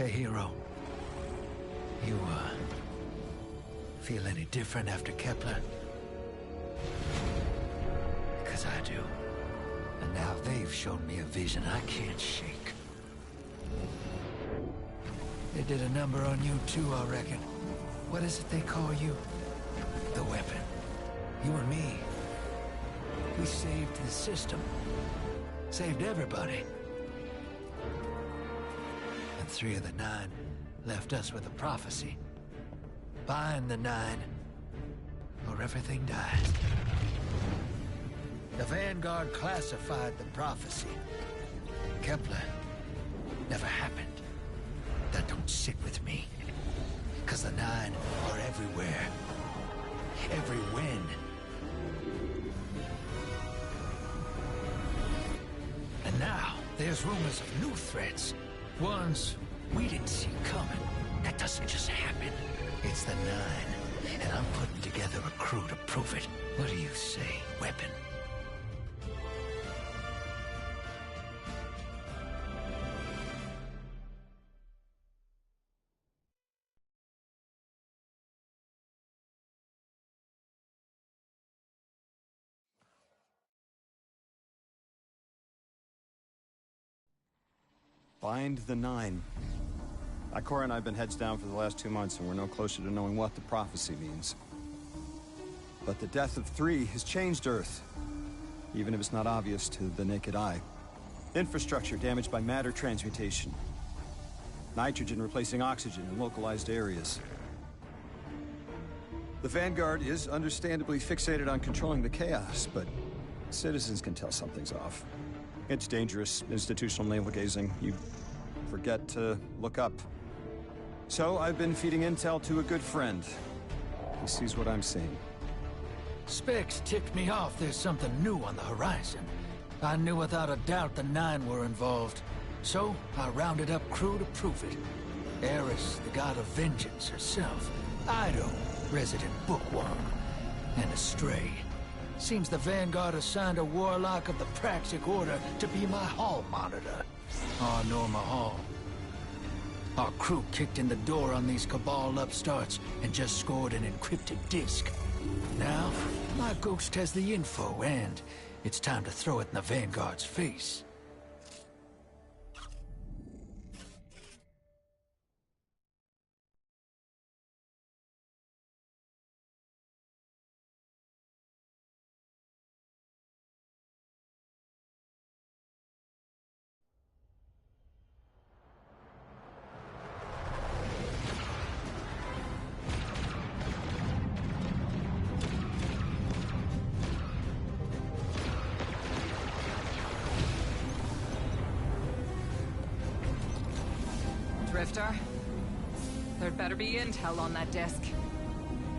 Hey, hero. You, feel any different after Kepler? Because I do. And now they've shown me a vision I can't shake. They did a number on you too, I reckon. What is it they call you? The weapon. You and me. We saved the system. Saved everybody. And 3 of the 9 left us with a prophecy. Find the 9, or everything dies. The Vanguard classified the prophecy. Kepler never happened. That don't sit with me. 'Cause the 9 are everywhere. Every when. And now, there's rumors of new threats. Ones we didn't see coming. That doesn't just happen. It's the 9, and I'm putting together a crew to prove it. What do you say, weapon? Find the 9. Ikora and I have been heads down for the last 2 months, and we're no closer to knowing what the prophecy means. But the death of 3 has changed Earth, even if it's not obvious to the naked eye. Infrastructure damaged by matter transmutation. Nitrogen replacing oxygen in localized areas. The Vanguard is understandably fixated on controlling the chaos, but citizens can tell something's off. It's dangerous, institutional navel-gazing. You forget to look up. So I've been feeding intel to a good friend. He sees what I'm seeing. Specs ticked me off there's something new on the horizon. I knew without a doubt the 9 were involved. So I rounded up crew to prove it. Eris, the god of vengeance herself. Ido, resident bookworm. And Astray. Seems the Vanguard assigned a warlock of the Praxic Order to be my hall monitor. Our Norma Hall. Our crew kicked in the door on these Cabal upstarts and just scored an encrypted disk. Now, my ghost has the info, and it's time to throw it in the Vanguard's face. Drifter, there'd better be intel on that disk.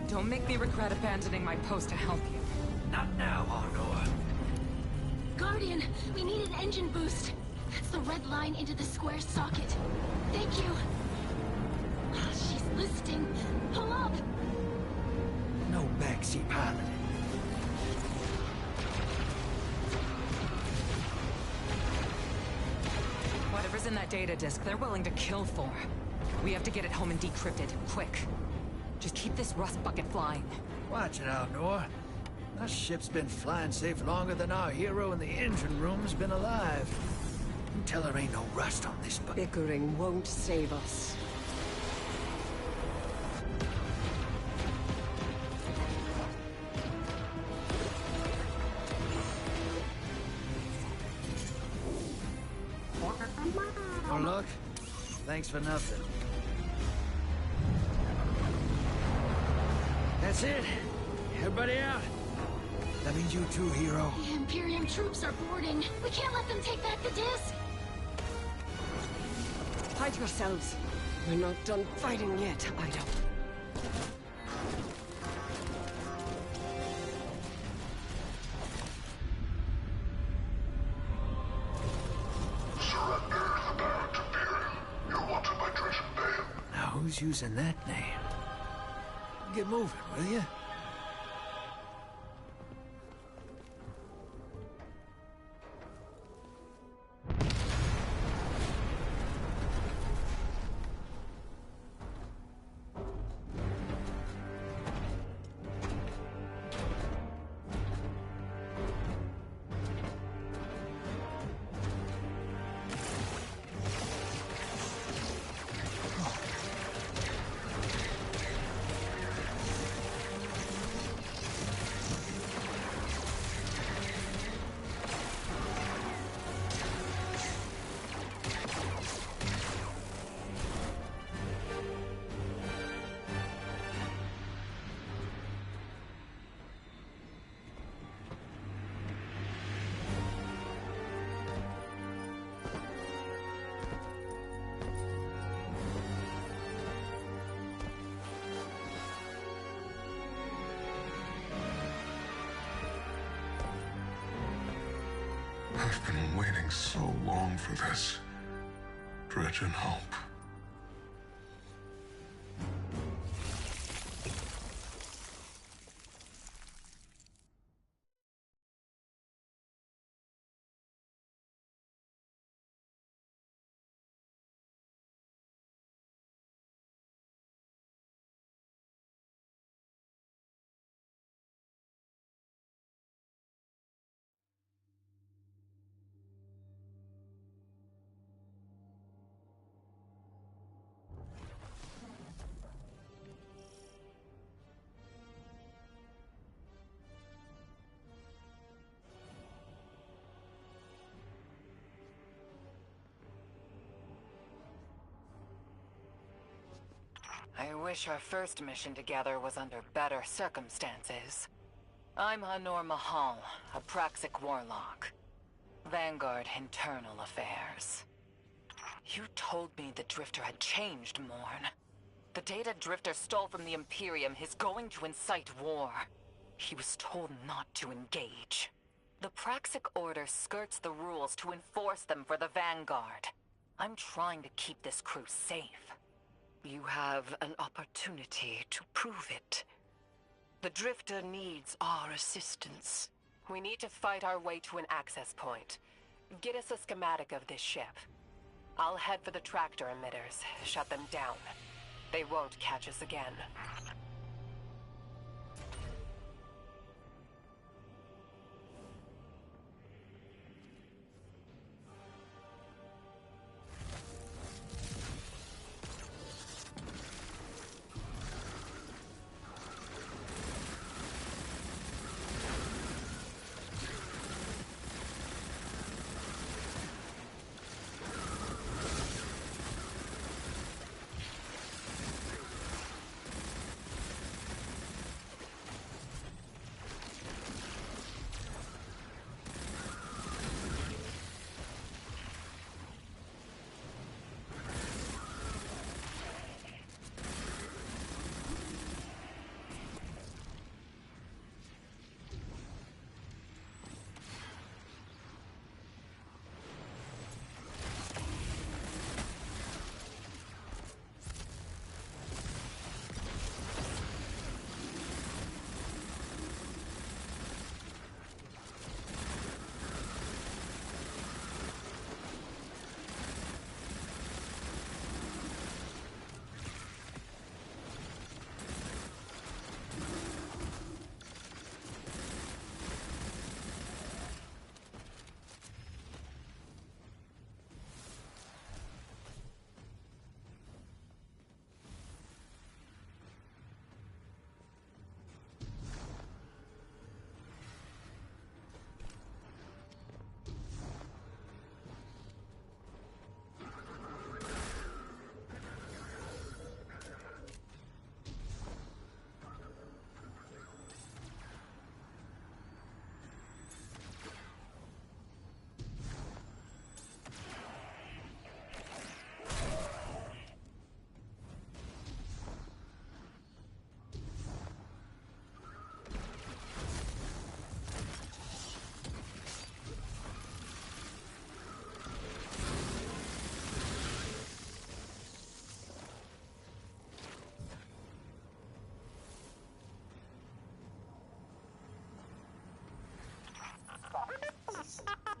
Don't make me regret abandoning my post to help you. Not now, Honor. Guardian, we need an engine boost. That's the red line into the square socket. Thank you. She's listening. Pull up! No backseat piloting. Whatever's in that data disk, they're willing to kill for. We have to get it home and decrypted, quick. Just keep this rust bucket flying. Watch it out, Nor. Our ship's been flying safe longer than our hero in the engine room's been alive. You tell her ain't no rust on this bucket. Bickering won't save us. Oh, look. Thanks for nothing. That's it. Everybody out. That means you too, hero. The Imperium troops are boarding. We can't let them take back the disc. Hide yourselves. We're not done fighting yet, Ido. Who's using that name? Get moving, will you? I've been waiting so long for this. Dredge and hope. I wish our first mission together was under better circumstances. I'm Hanor Mahal, a Praxic warlock. Vanguard Internal Affairs. You told me the Drifter had changed, Morn. The data Drifter stole from the Imperium is going to incite war. He was told not to engage. The Praxic Order skirts the rules to enforce them for the Vanguard. I'm trying to keep this crew safe. You have an opportunity to prove it. The Drifter needs our assistance. We need to fight our way to an access point. Get us a schematic of this ship. I'll head for the tractor emitters, shut them down. They won't catch us again.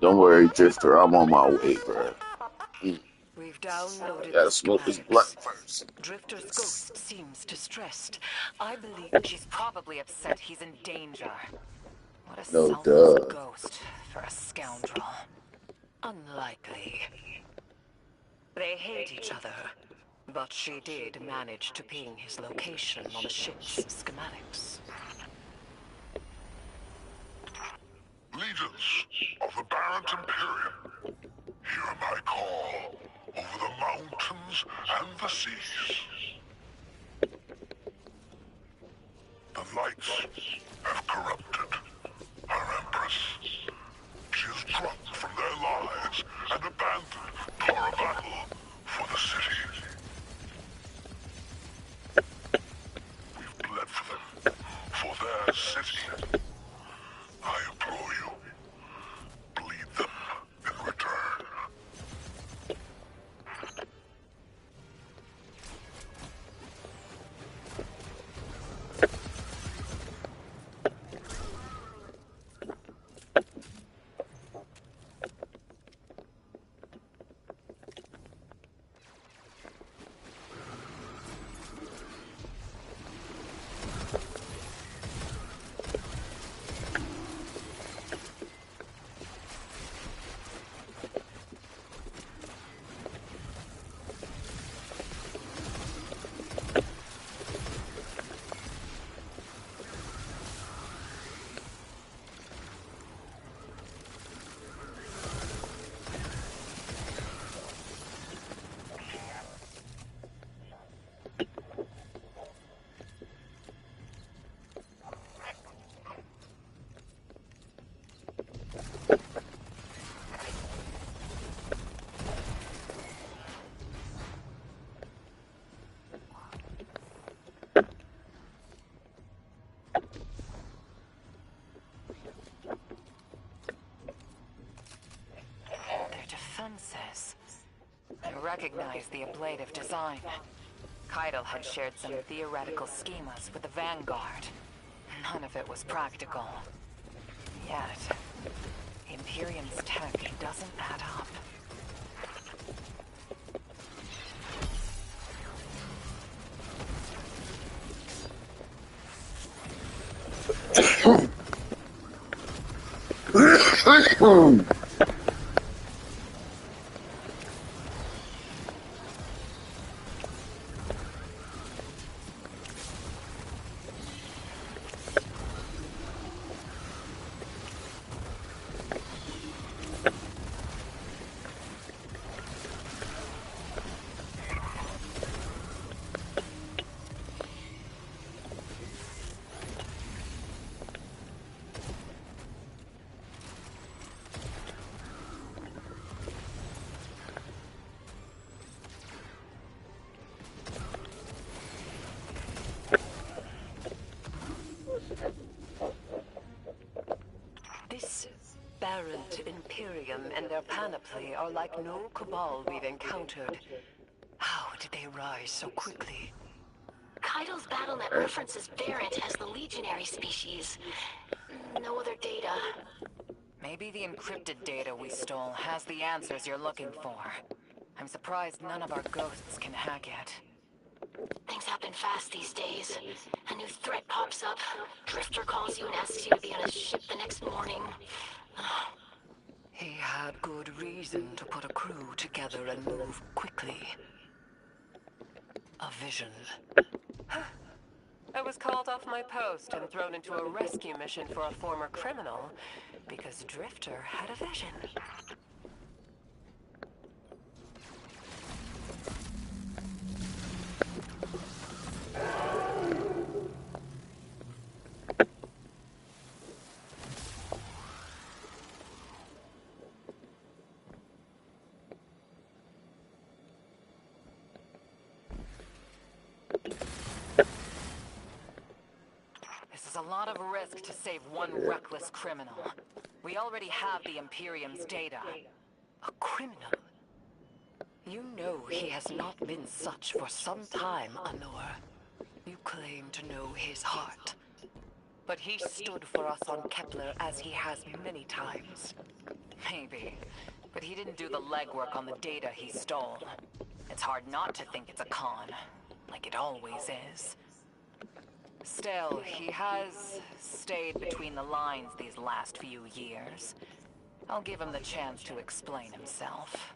Don't worry, Drifter. I'm on my way, bro. We've downloaded Gotta the smoke this blunt schematics. first. Drifter's ghost seems distressed. I believe she's probably upset he's in danger. What a No selfless duh. ghost for a scoundrel. Unlikely. They hate each other, but she did manage to ping his location on the ship's schematics. Legions of the Barrent Imperium, hear my call over the mountains and the seas. The lights have corrupted our Empress. She has dropped from their lives and abandoned for a battle for the city. We've bled for them, for their city. I implore you, bleed them I recognized the ablative design. Keitel had shared some theoretical schemas with the Vanguard. None of it was practical. Yet, Imperium's tech doesn't add up. This aberrant Imperium and their panoply are like no Cabal we've encountered. How did they rise so quickly? Keitel's BattleNet references Variant as the legionary species. No other data. Maybe the encrypted data we stole has the answers you're looking for. I'm surprised none of our ghosts can hack it. Things happen fast these days. A new threat pops up. Drifter calls you and asks you to be on his ship the next morning. He had good reason to put a crew together and move quickly. A vision. I was called off my post and thrown into a rescue mission for a former criminal because Drifter had a vision. This is a lot of risk to save one reckless criminal. We already have the Imperium's data. A criminal? You know he has not been such for some time, Anor. You claim to know his heart. But he stood for us on Kepler as he has many times. Maybe. But he didn't do the legwork on the data he stole. It's hard not to think it's a con. Like it always is. Still, he has stayed between the lines these last few years. I'll give him the chance to explain himself.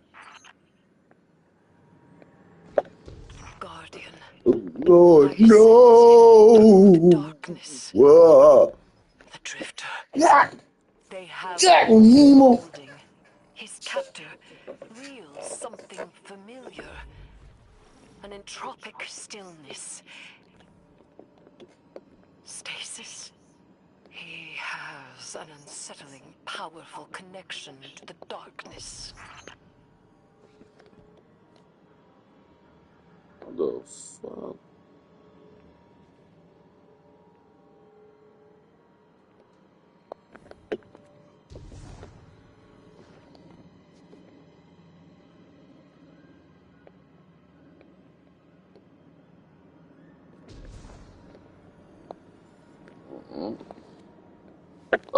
Guardian. Lord, I sense the no! darkness. Whoa. The Drifter. Yeah. They have Jack him Nemo. holding. His captor reels something familiar. An entropic stillness. Stasis. He has an unsettling, powerful connection to the darkness. What the fuck?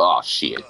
Oh shit.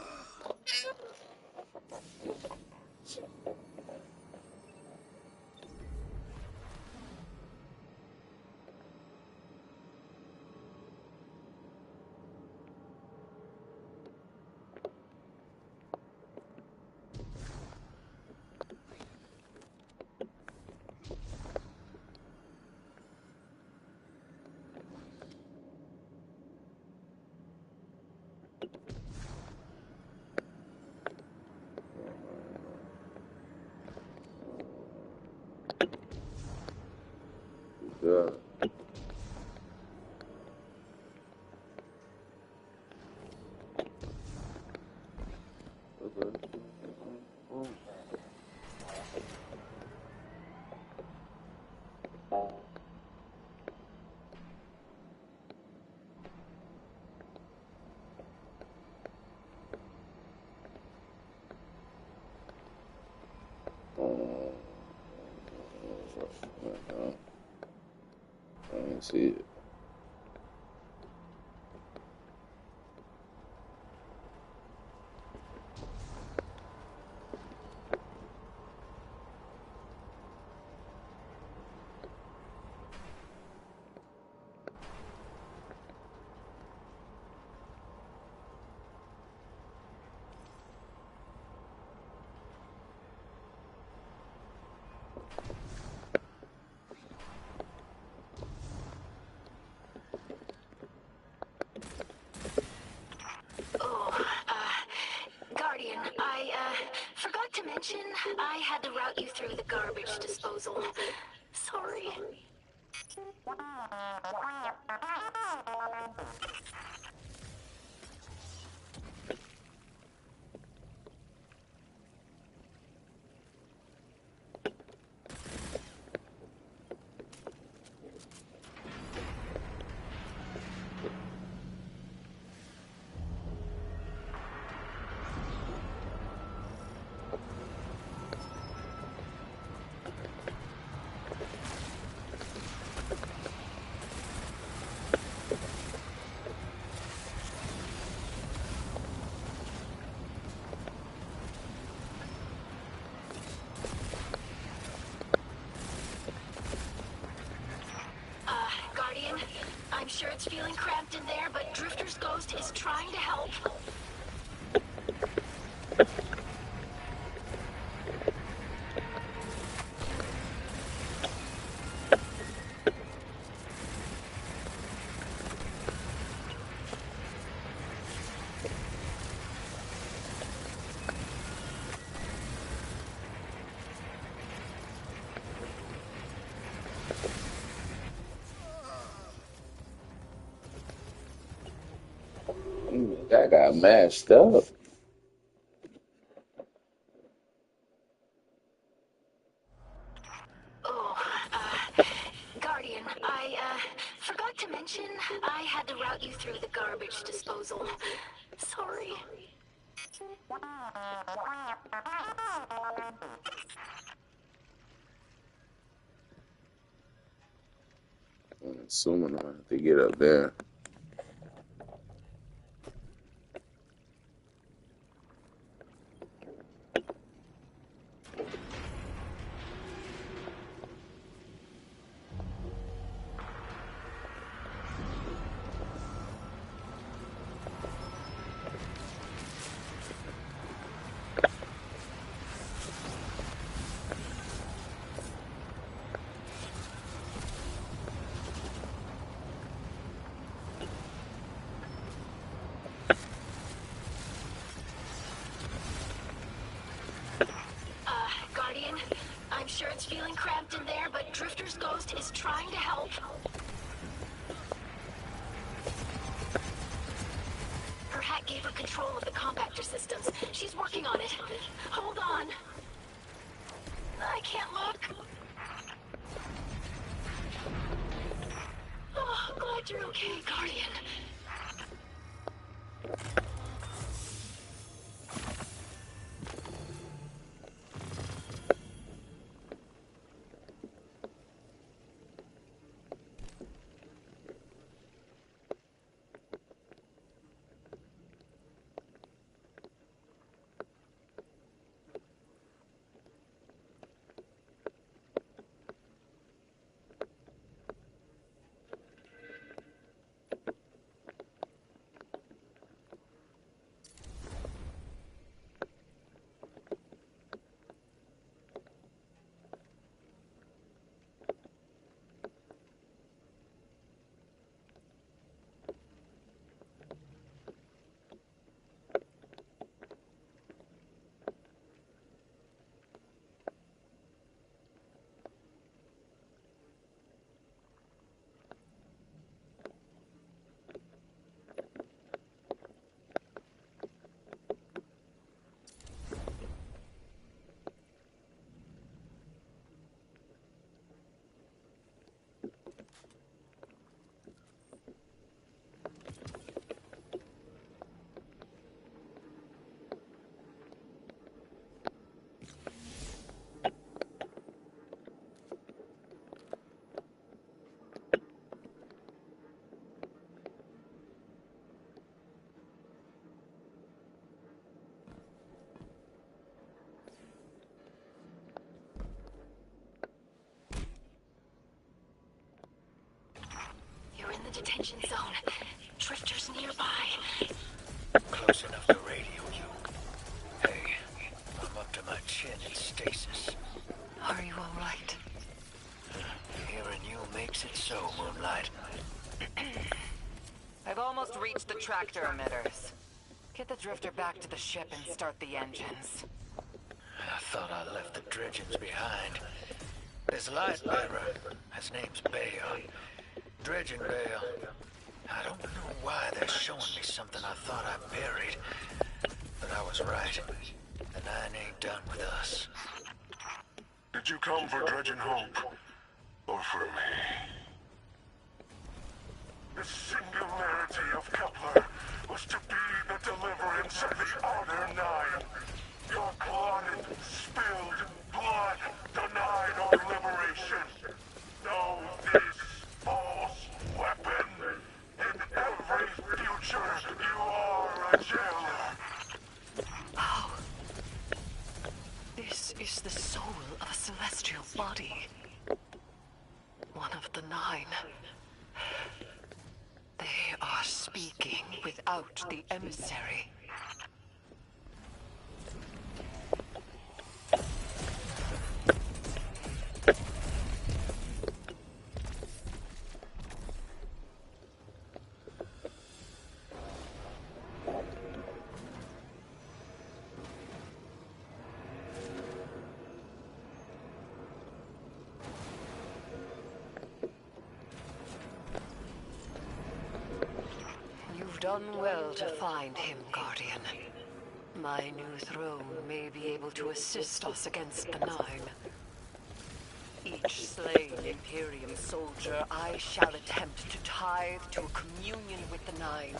Yeah. Okay. I didn't see it. Guardian, I forgot to mention I had to route you through the garbage disposal. Sorry. Guardian, I'm sure it's feeling cramped in there, but Drifter's ghost is trying to help. That got mashed up. Guardian, I forgot to mention I had to route you through the garbage disposal. Sorry. I'm assuming I have to get up there. Guardian, I'm sure it's feeling cramped in there, but Drifter's ghost is trying to help. Her hack gave her control of the compactor systems. She's working on it. Hold on. I can't look. Oh, glad you're okay, Guardian. detention zone. Drifters nearby. Close enough to radio you. Hey, I'm up to my chin in stasis. Are you all right? Hearing you makes it so, Moonlight. I've almost reached the tractor emitters. Get the drifter back to the ship and start the engines. I thought I left the dredgings behind. This light bearer, his name's Bale. Dredging Bale. I don't know why they're showing me something I thought I buried. But I was right. The Nine ain't done with us. Did you come for Dredging Hope? Or for me? The singularity of Kepler was to be the deliverance of the Outer Nine. Your clotted, spilled blood denied our liberation. Know this false weapon. In every future, you are a jailer. How? This is the soul of a celestial body. One of the Nine. They are speaking without the emissary. You've done well to find him, Guardian. My new throne may be able to assist us against the Nine. Each slain Imperium soldier I shall attempt to tithe to a communion with the Nine.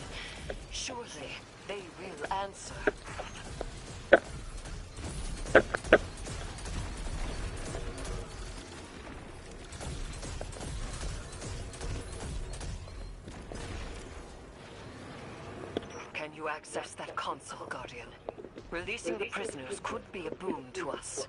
Surely they will answer. Can you access that console, Guardian? Releasing the prisoners could be a boon to us.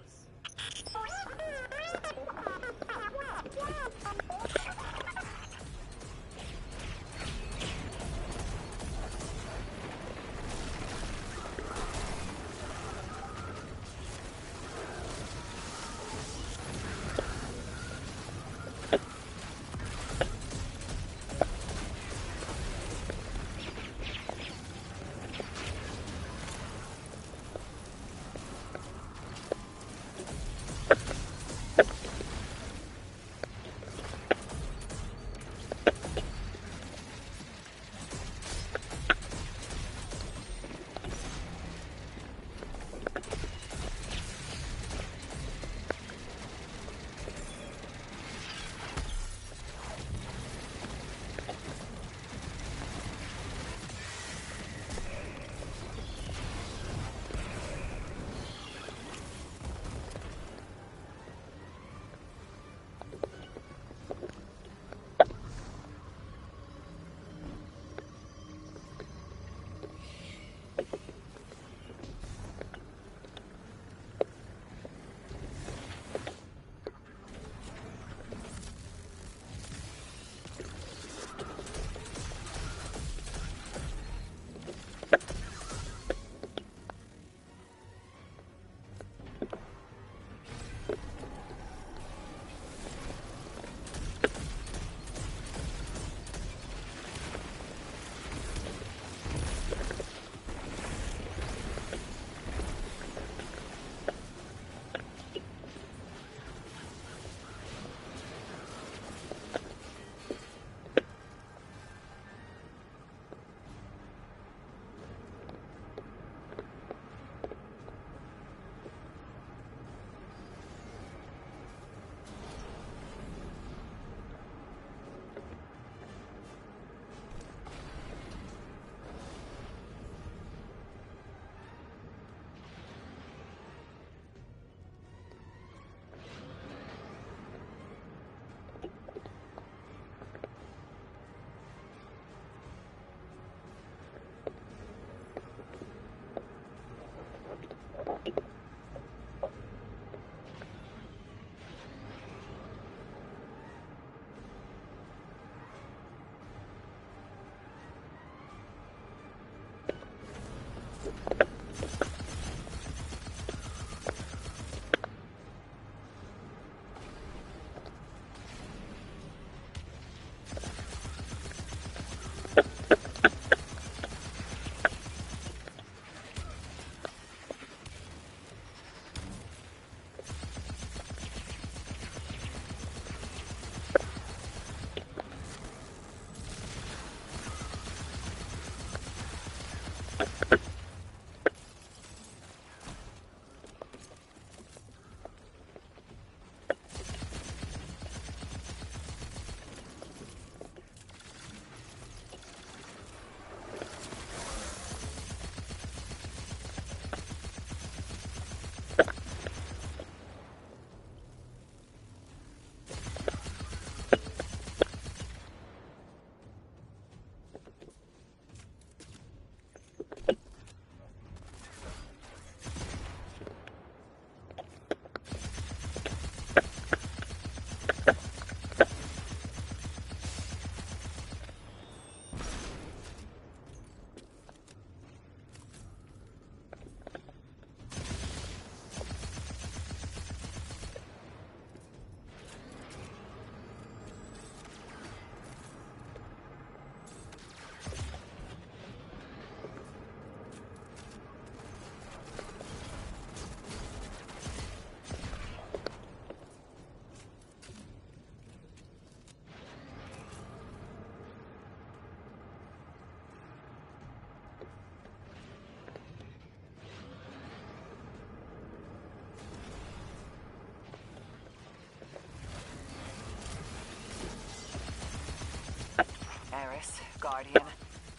this, Guardian.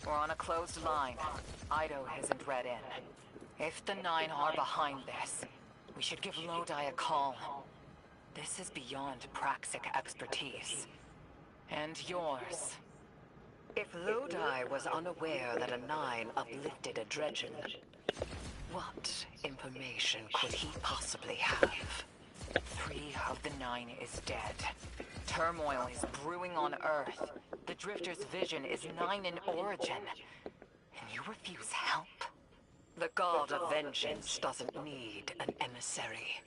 We're on a closed line. Ido isn't read in. If the Nine are behind this, we should give Lodi a call. This is beyond Praxic expertise. And yours. If Lodi was unaware that a Nine uplifted a Dredgen, what information could he possibly have? 3 of the 9 is dead. Turmoil is brewing on Earth. The Drifter's vision is 9 in origin. And you refuse help? The God of Vengeance doesn't need an emissary.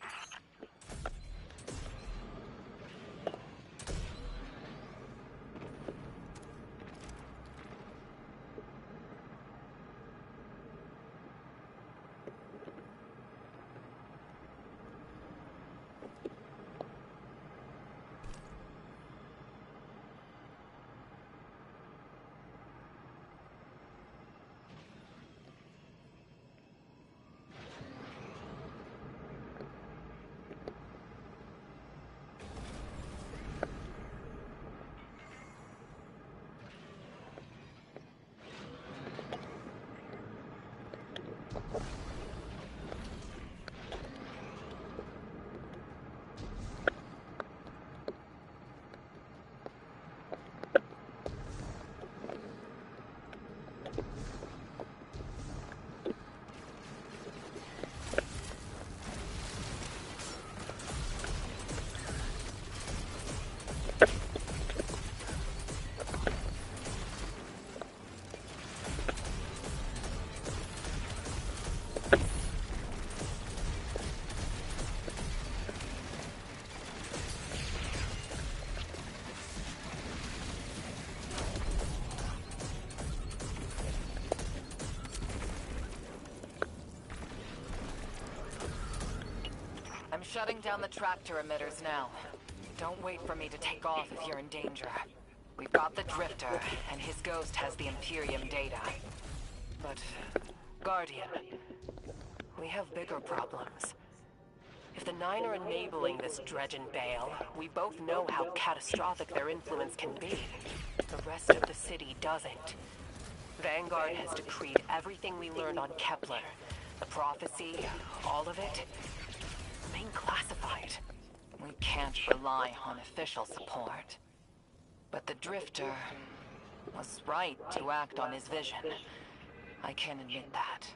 I'm shutting down the tractor emitters now. Don't wait for me to take off if you're in danger. We've got the Drifter, and his ghost has the Imperium data. But, Guardian, we have bigger problems. If the Nine are enabling this Dredgen Bale, we both know how catastrophic their influence can be. The rest of the city doesn't. Vanguard has decreed everything we learned on Kepler. The prophecy, all of it, remain classified. We can't rely on official support. But the Drifter was right to act on his vision. I can admit that.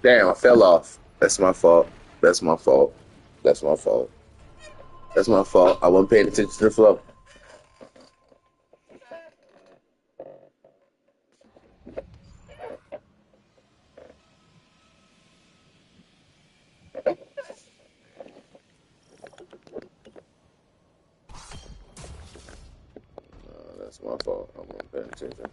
Damn, I fell off. That's my fault. That's my fault. That's my fault. That's my fault. I wasn't paying attention to the flow. That's my fault. I wasn't paying attention.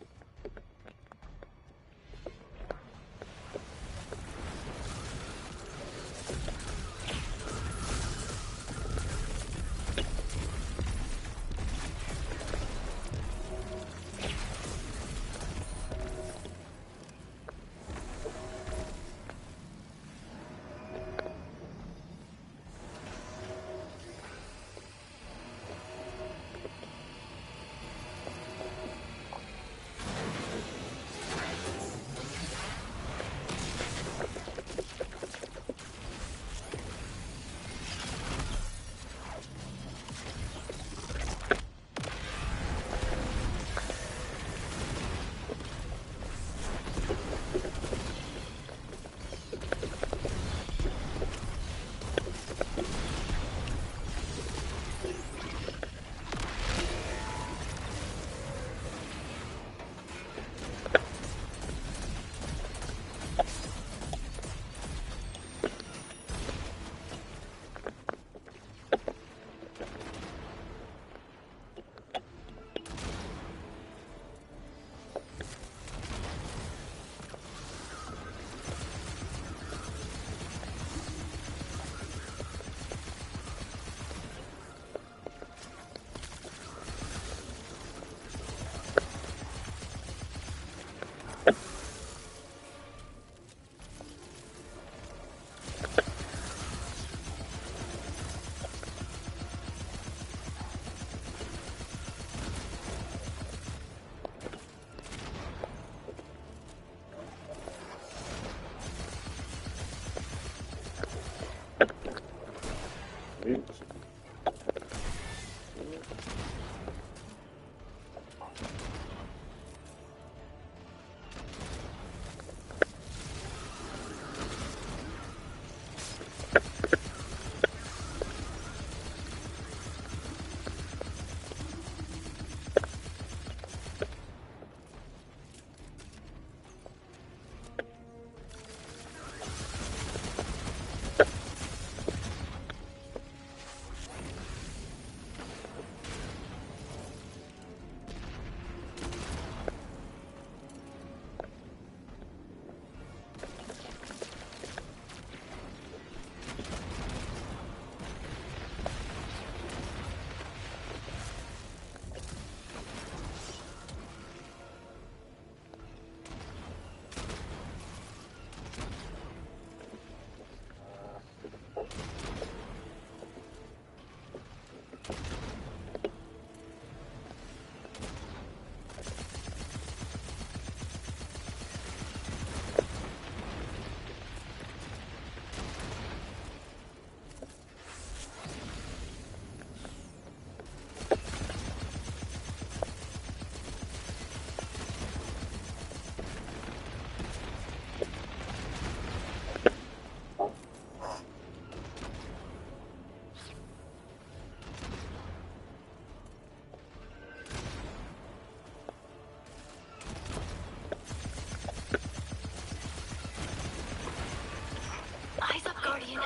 Eyes up, Guardian.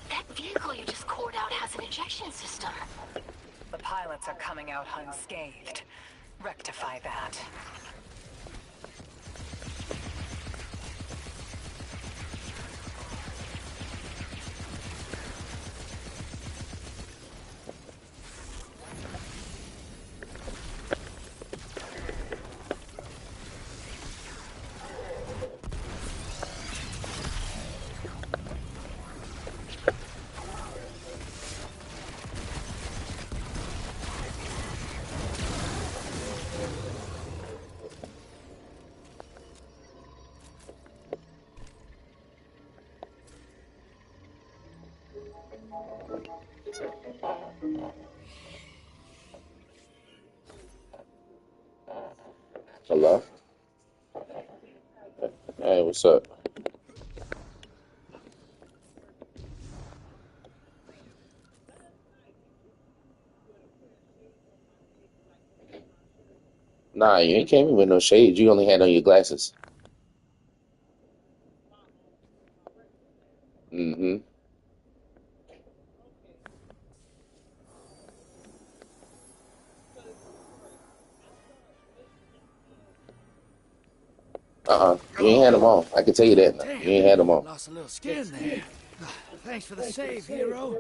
That vehicle you just cored out has an ejection system. The pilots are coming out unscathed. Rectify that. Hello? Hey, what's up? Nah, you ain't came in with no shades. You only had on your glasses. Mm-hmm. You ain't had them on. I can tell you that now. Damn, You ain't had them on. lost a little skin there. Thanks for the save, hero.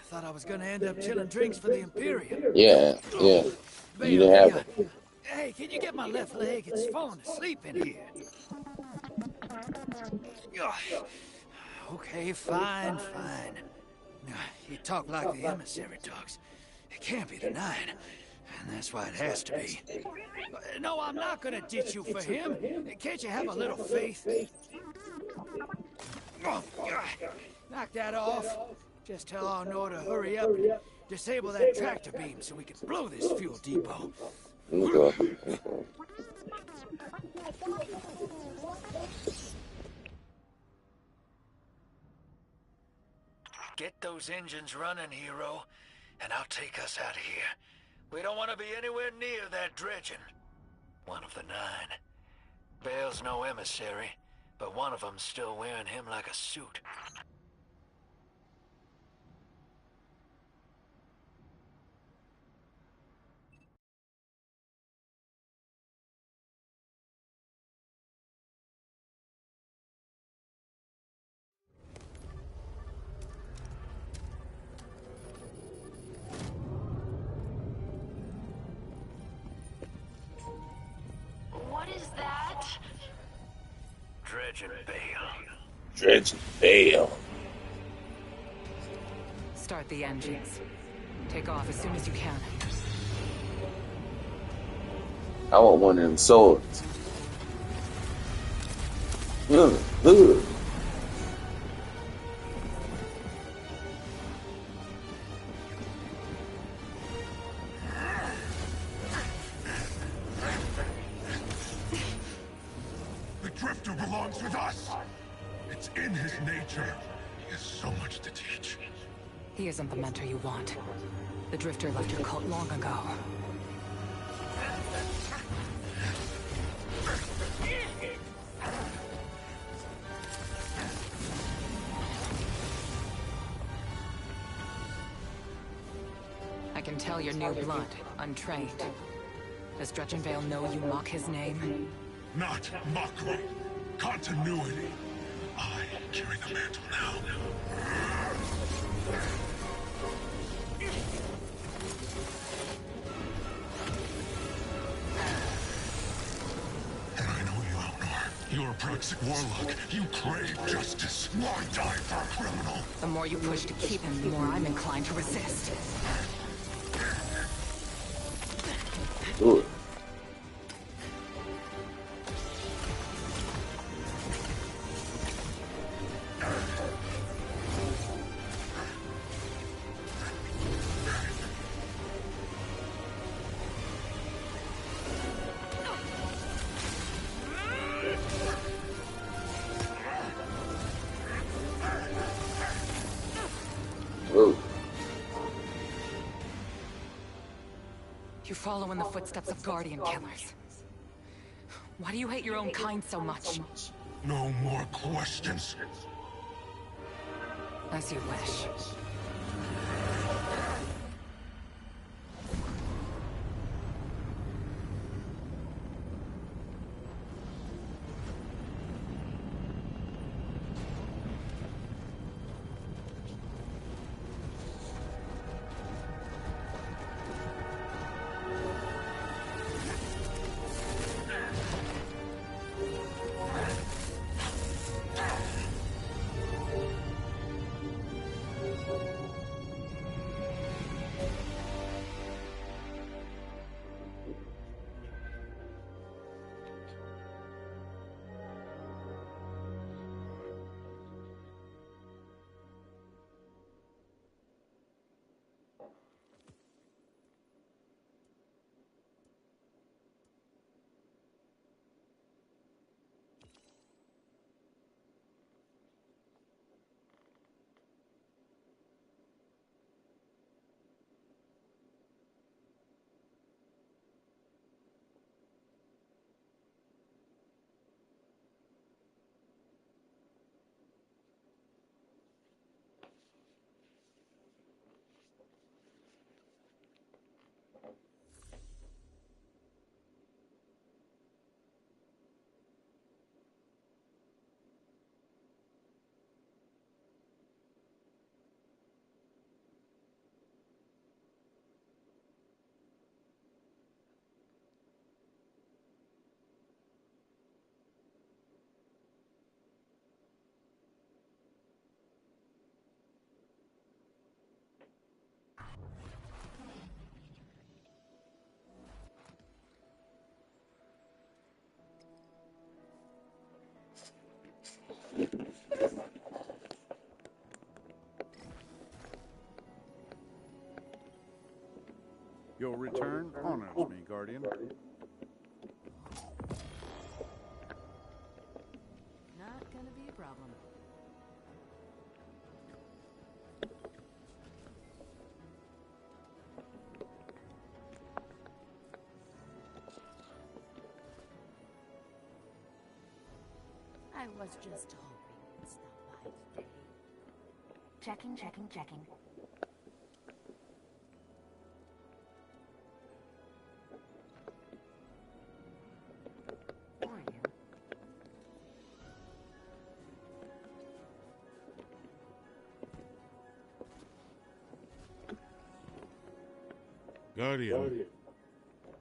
Thought I was gonna end up chilling drinks for the Imperium. Yeah, yeah. You Bale, didn't have them. hey, can you get my left leg? It's falling asleep in here. Okay, fine. You talk like the emissary talks. It can't be the 9. And that's why it has to be. No, I'm not gonna ditch you for him. Can't you have a little faith? Knock that off. Just tell Arnor to hurry up and disable that tractor beam so we can blow this fuel depot. Okay. Get those engines running, hero, and I'll take us out of here. We don't want to be anywhere near that dredging. One of the 9. Bale's no emissary, but one of them's still wearing him like a suit. What is that? Dredging Bale. Dredge Bale. Start the engines. Take off as soon as you can. I want one of them swords. Ugh. The Drifter belongs with us. It's in his nature. He has so much to teach. He isn't the mentor you want. The Drifter left your cult long ago. I can tell you're new blood, untrained. Does Dredgenvale know you mock his name? Not mockery. Continuity. I carry the mantle now. And I know you, Outnor. You're a Praxic warlock. You crave justice. Why die for a criminal? The more you push to keep him, the more I'm inclined to resist. Ooh. Ooh. You follow in the footsteps of Guardian killers. Why do you hate your own kind so much? No more questions. As you wish. Your return honors me, Guardian. Not gonna be a problem. I was just hoping you'd stop by today. Checking, checking, checking. Guardian,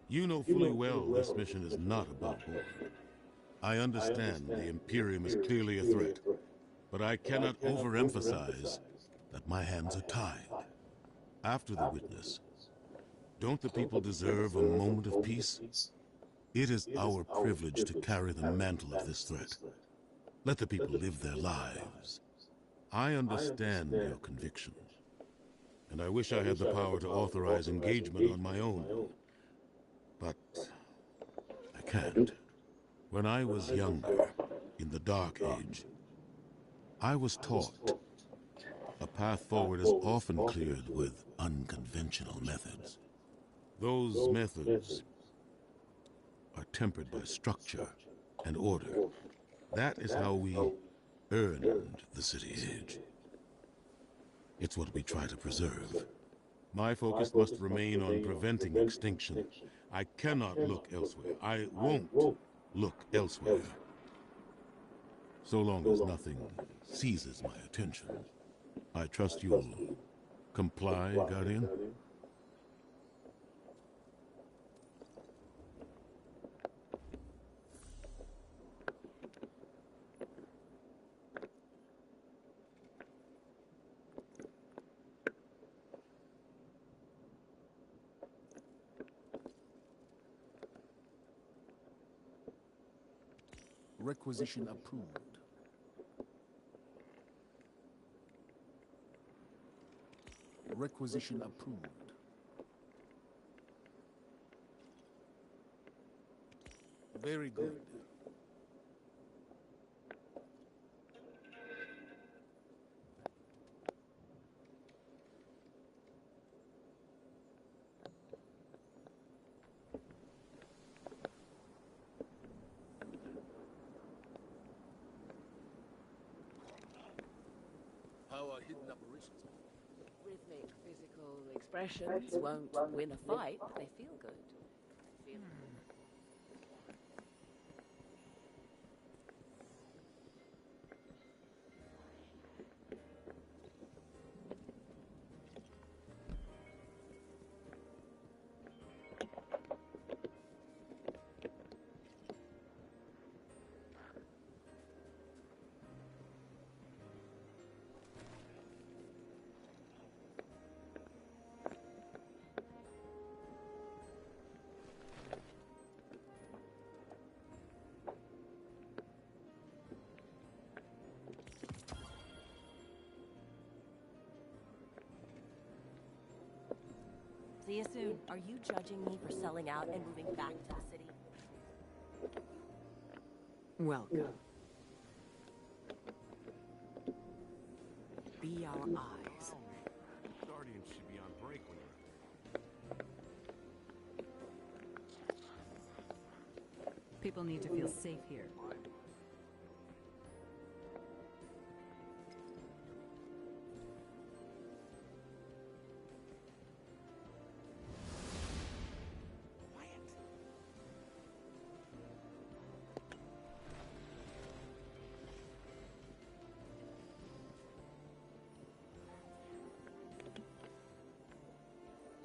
you know fully well this mission is not above board. I understand the Imperium is clearly a threat, but I cannot overemphasize that my hands are tied. After the witness, don't the people deserve a moment of peace? It is our privilege to carry the mantle of this threat. Let the people live their lives. I understand your conviction, and I wish I had the power to authorize engagement on my own. But I can't. When I was younger, in the Dark Age, I was taught a path forward is often cleared with unconventional methods. Those methods are tempered by structure and order. That is how we earned the City Age. It's what we try to preserve. My focus must remain on preventing extinction. I cannot look elsewhere. I won't look elsewhere. So long as nothing seizes my attention. I trust you'll comply, Guardian? Requisition approved. Requisition approved. Very good. How are hidden apparitions? Rhythmic physical expressions won't win a fight, but they feel good. See you soon. Are you judging me for selling out and moving back to the city? Welcome. Be our eyes. Guardians should be on break when you're... People need to feel safe here.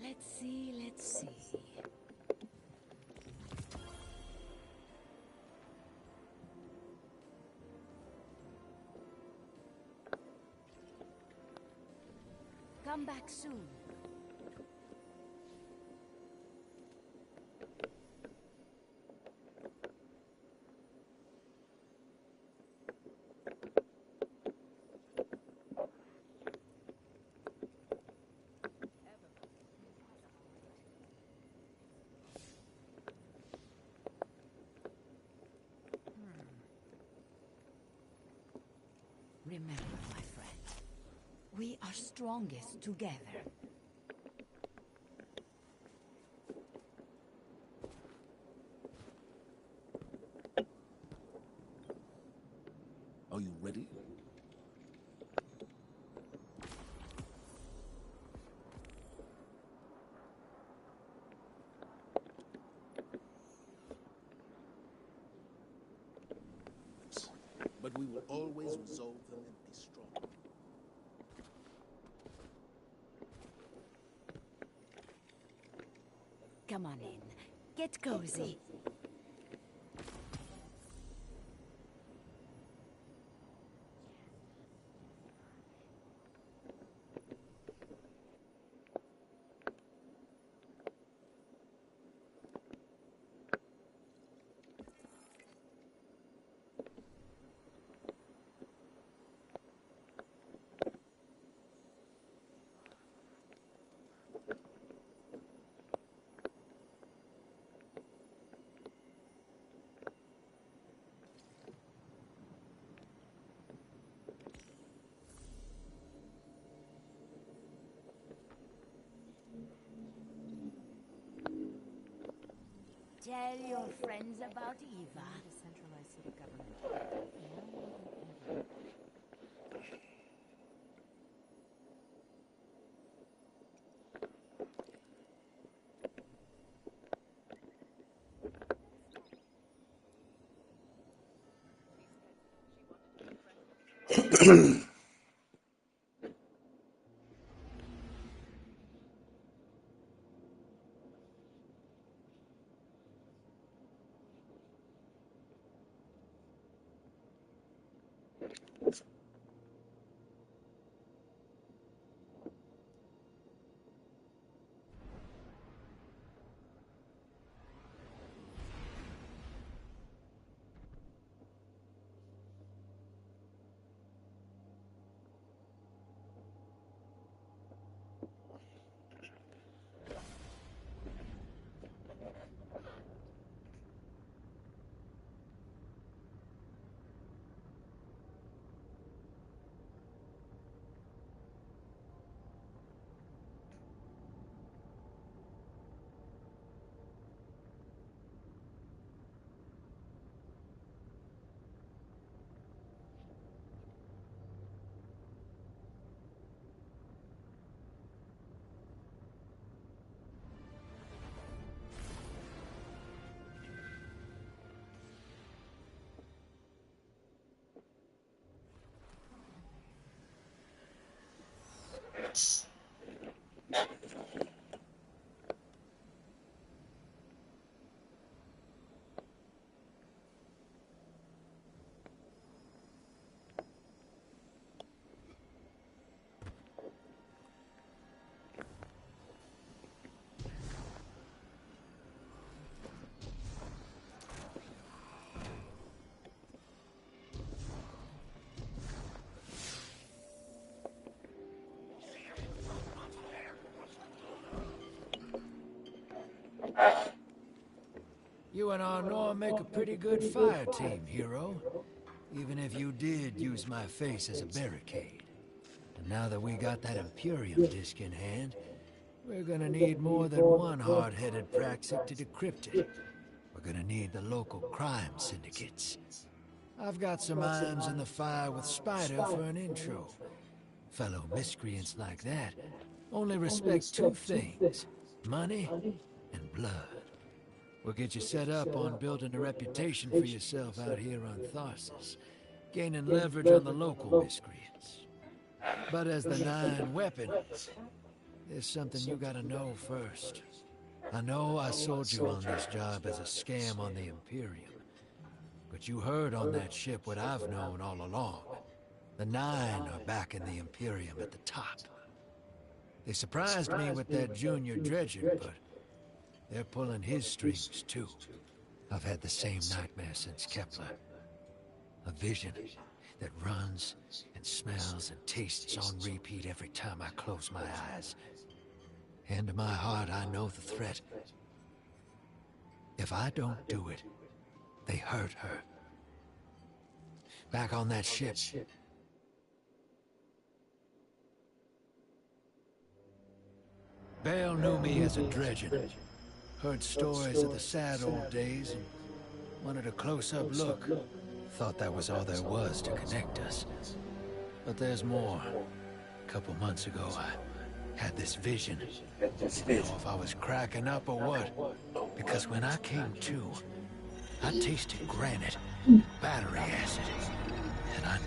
Let's see, let's see. Come back soon. remember, my friend. We are strongest together. Are you ready? But we will always resolve them and be strong. Come on in. Get cozy. Tell your friends about Eva. A centralized city government. Now more than ever. You and Arnor make a pretty good fire team, hero. Even if you did use my face as a barricade. And now that we got that Imperium disc in hand, we're gonna need more than one hard-headed praxic to decrypt it. We're gonna need the local crime syndicates. I've got some irons in the fire with Spider for an intro. Fellow miscreants like that only respect two things: money and blood. We'll get you set up on building a reputation for yourself out here on Tharsis, gaining leverage on the local miscreants. But as the 9 weapon, there's something you gotta know first. I know I sold you on this job as a scam on the Imperium, but you heard on that ship what I've known all along. The 9 are backing the Imperium at the top. They surprised me with that junior dredger, but they're pulling his strings, too. I've had the same nightmare since Kepler. A vision that runs and smells and tastes on repeat every time I close my eyes. And in my heart, I know the threat. If I don't do it, they hurt her. Back on that ship, Bale knew me as a dredgen. Heard stories of the sad old days and wanted a close-up look. Thought that was all there was to connect us. But there's more. A couple months ago, I had this vision. Didn't know if I was cracking up or what. Because when I came to, I tasted granite, battery acid. And I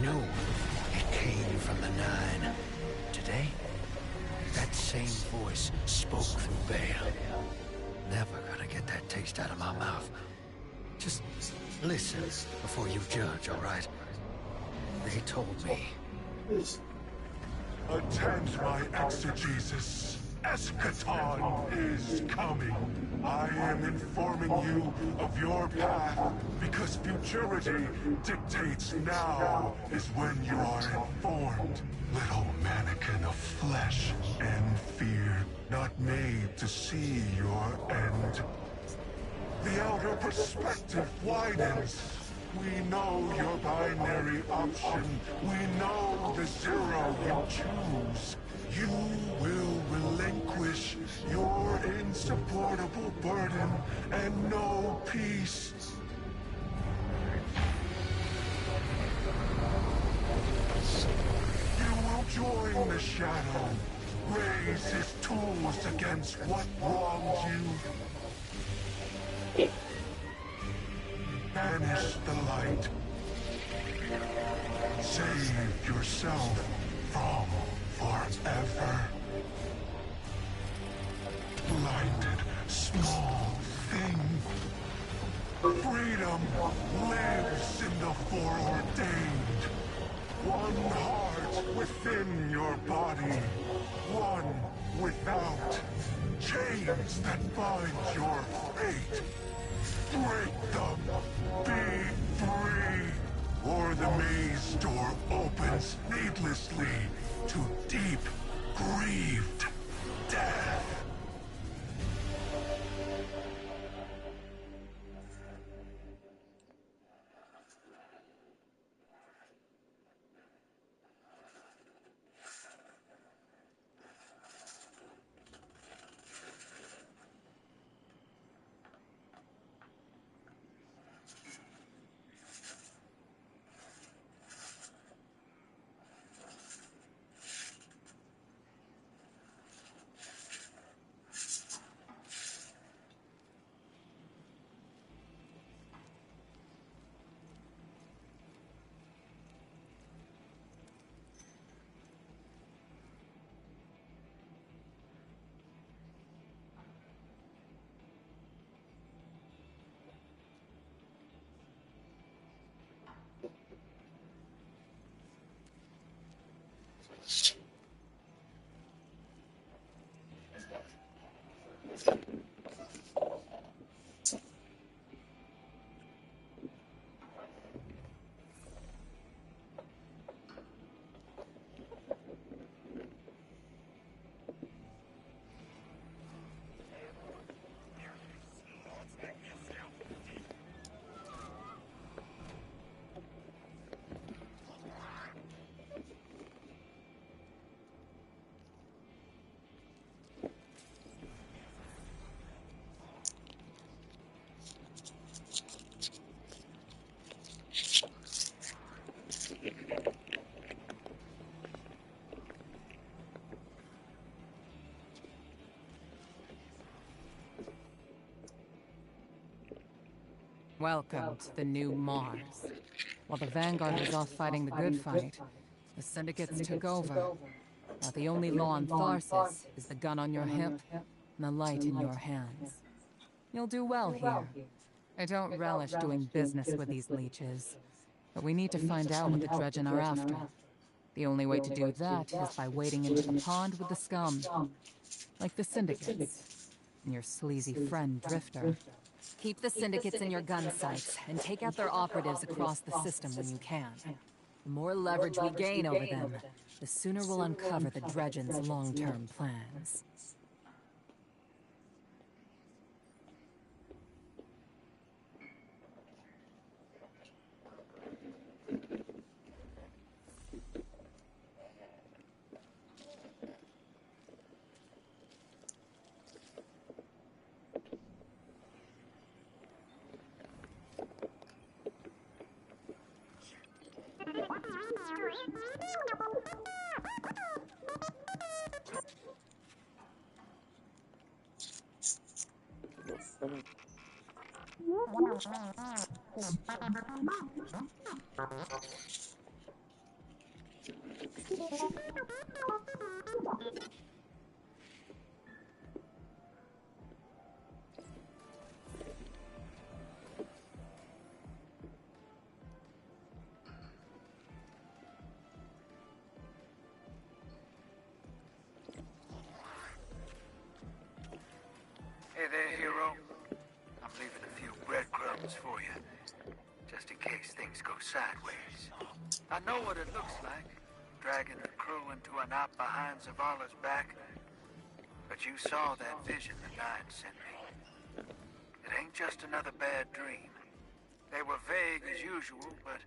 knew it came from the Nine. Today, that same voice spoke through Bale. Never gonna get that taste out of my mouth. Just listen before you judge, all right? They told me. Attend my exegesis. Eschaton is coming. I am informing you of your path because futurity dictates now is when you are informed. Little mannequin of flesh and fear, not made to see your end. The outer perspective widens. We know your binary option. We know the zero you choose. You will relinquish your insupportable burden and know peace. You will join the shadow, raise his tools against what wronged you. Banish the light. Save yourself from forever. Blinded, small thing. Freedom lives in the foreordained. One heart within your body. One without. Chains that bind your fate. Break them. Be free. Or the maze door opens needlessly to deep, grieved death. Welcome to the new Mars. While the Vanguard was off fighting the good fight, the Syndicates took over. Now the only law on Tharsis is the gun on your hip and the light in your hands. You'll do well here. I don't relish doing business with these leeches, but we need to find out what the Dredgen are after. The only way to do that is by wading into the pond with the scum. Like the Syndicates, and your sleazy friend Drifter. Keep the Syndicates in your gun sights, and take out their operatives across the system when you can. The more leverage we gain over them, the sooner we'll uncover the Dredgen's long-term plans. Hey there, hero. I'm leaving a few breadcrumbs for you, just in case things go sideways. I know what it looks like, dragging the crew into a knot behind Zavala's back. But you saw that vision the Nine sent me. It ain't just another bad dream. They were vague as usual, but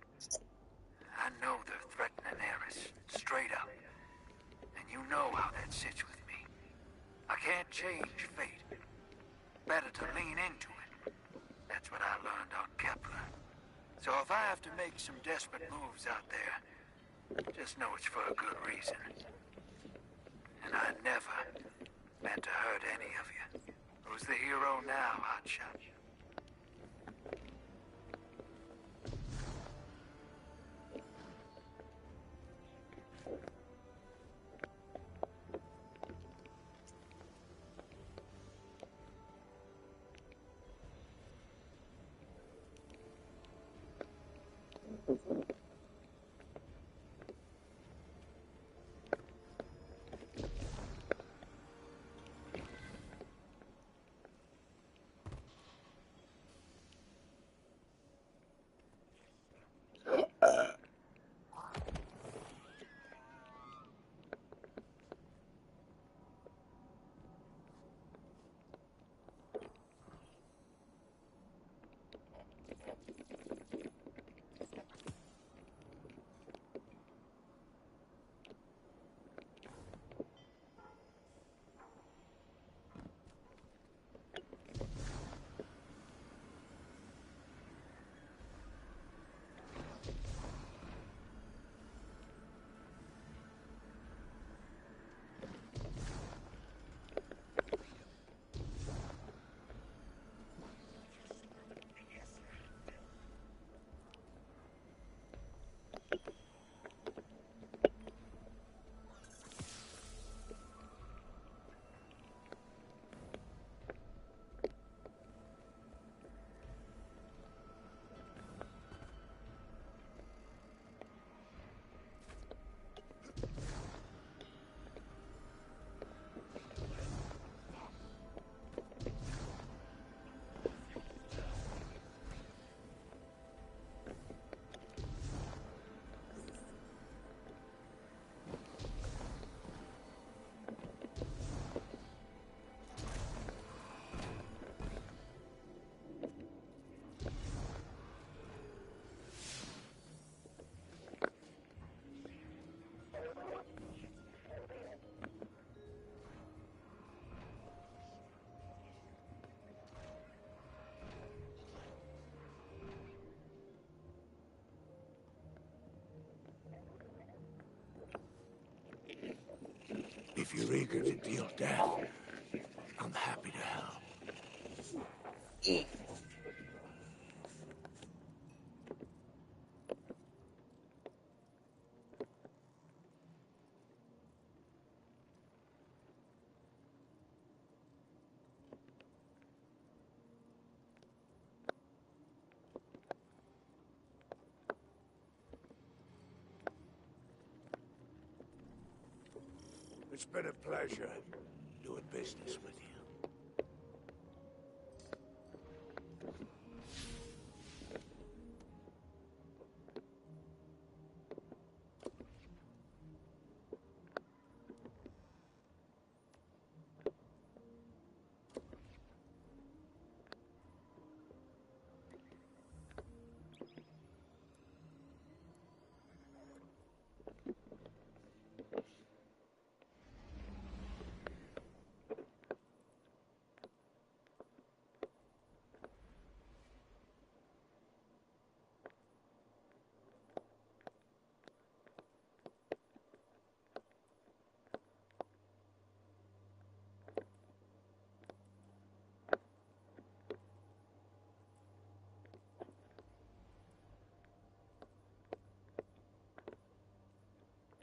I know they're threatening Eris, straight up. And you know how that sits with me. I can't change fate. Better to lean into it. That's what I learned on Kepler. So if I have to make some desperate moves out there, just know it's for a good reason. And I never meant to hurt any of you. Who's the hero now, Hotshot? If you're eager to deal death, I'm happy to help. It's been a pleasure doing business with you.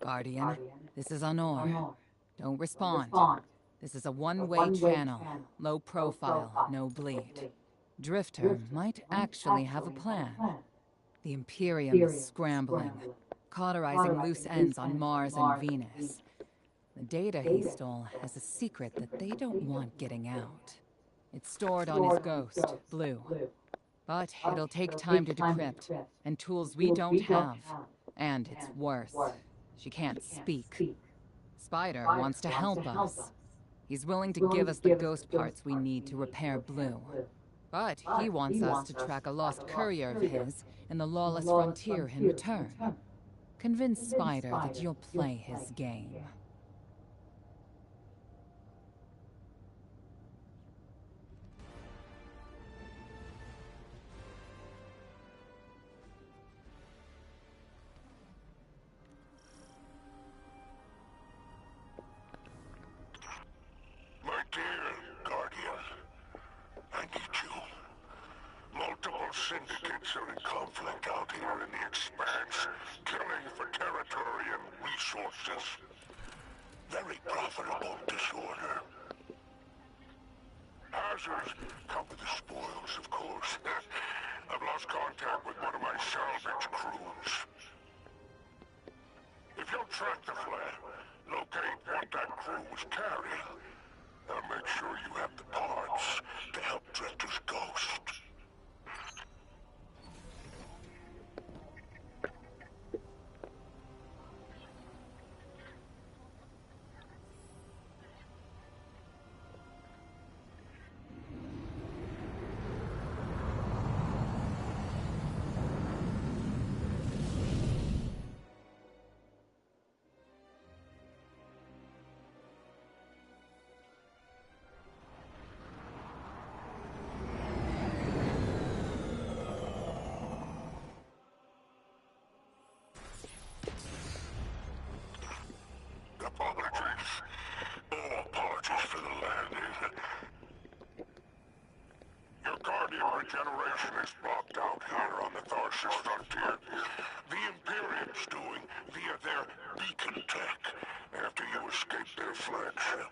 Guardian, this is Honor. Don't respond. This is a one-way channel. Low profile, no bleed. Drifter might actually have a plan. The Imperium is scrambling, cauterizing loose ends on Mars and Venus. The data he stole has a secret that they don't want getting out. It's stored on his ghost, Blue. But it'll take time to decrypt, and tools we don't have. And it's worse. She can't speak. Spider wants to help us. He's willing to give us the ghost parts we need to repair Blue. But he wants us to track a lost courier of his in the lawless frontier in return. Convince Spider that you'll play his game. My dear Guardian, I need you. Multiple syndicates are in conflict out here in the Expanse, killing for territory and resources. Very profitable disorder. Hazards come with the spoils, of course. I've lost contact with one of my salvage crews. If you'll track the flare, locate what that crew was carrying, I'll make sure you have the parts to help Drifter's ghost. Apologies. Oh, apologies for the landing. Your Guardian regeneration is blocked out here on the Tharsis frontier. The Imperium's doing via their beacon tech after you escaped their flagship.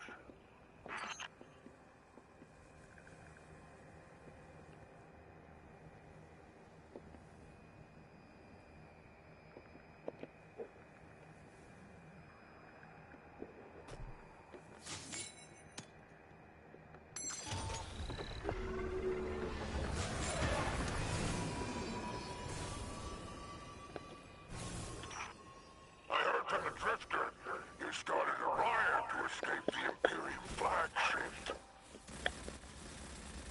From the Drifter, you started a riot to escape the Imperium flagship.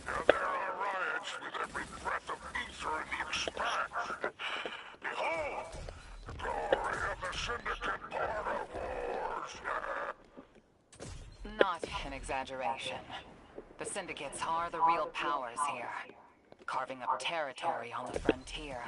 Now there are riots with every breath of ether in the Expanse. Behold, the glory of the Syndicate Border Wars. Not an exaggeration. The Syndicates are the real powers here, carving up territory on the frontier.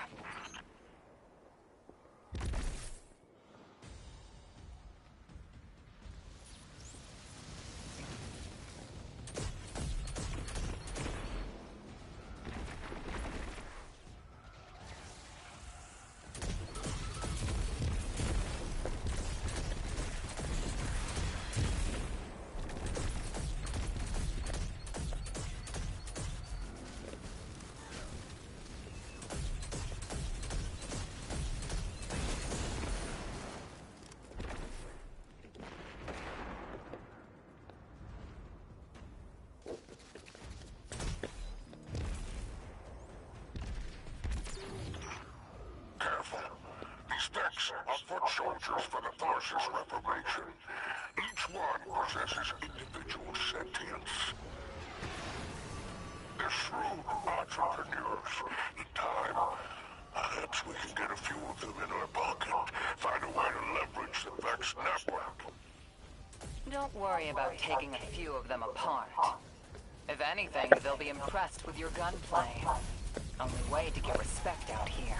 Specs are foot soldiers for the Tharsis Reformation. Each one possesses individual sentience. They're shrewd entrepreneurs. In time, perhaps we can get a few of them in our pocket. Find a way to leverage the Vex network. Don't worry about taking a few of them apart. If anything, they'll be impressed with your gunplay. Only way to get respect out here.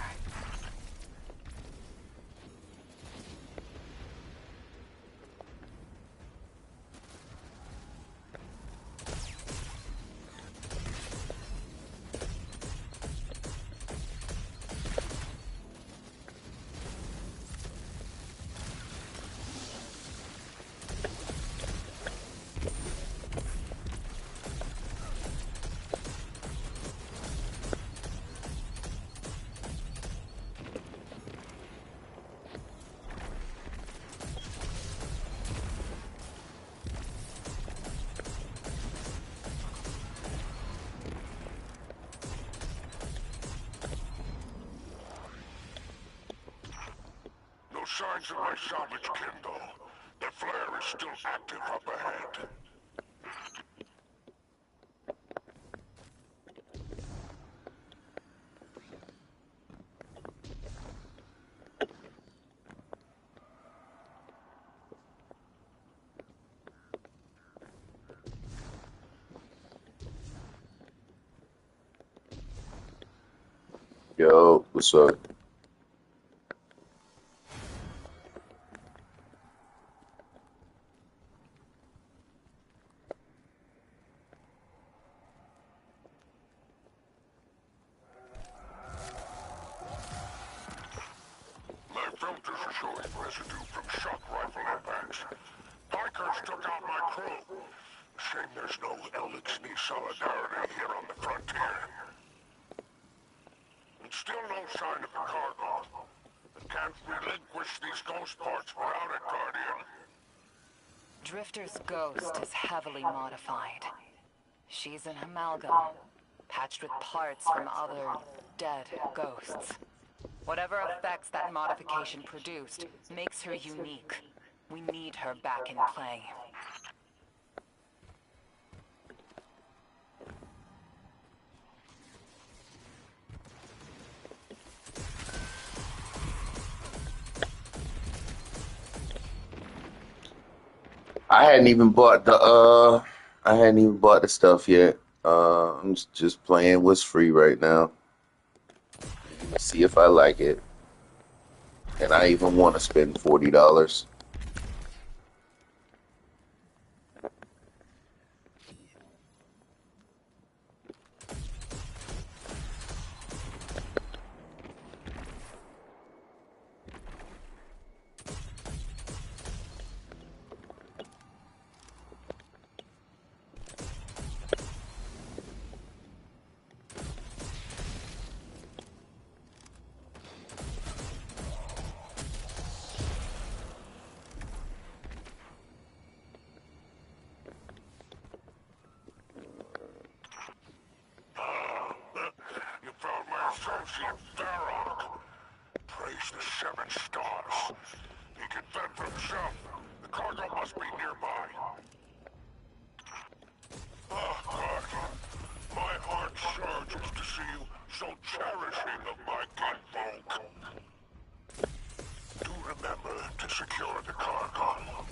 signs of my salvage kindle. The flare is still active up ahead. Yo, what's up? My filters are showing residue from shock rifle impacts. Pikers took out my crew. Shame there's no Elixir solidarity here on the frontier. And still no sign of the cargo. I can't relinquish these ghost parts without it, Guardian. Drifter's ghost is heavily modified. She's an amalgam, patched with parts from other dead ghosts. Whatever effects that modification produced makes her unique. We need her back in play. I hadn't even bought the stuff yet. I'm just playing what's free right now. See if I like it. And I even want to spend $40. You found my associate, Varrock. Praise the 7 stars. He can fend for himself. The cargo must be nearby. Ah, Guardian. My heart surges to see you so cherishing of my kinfolk. Do remember to secure the cargo.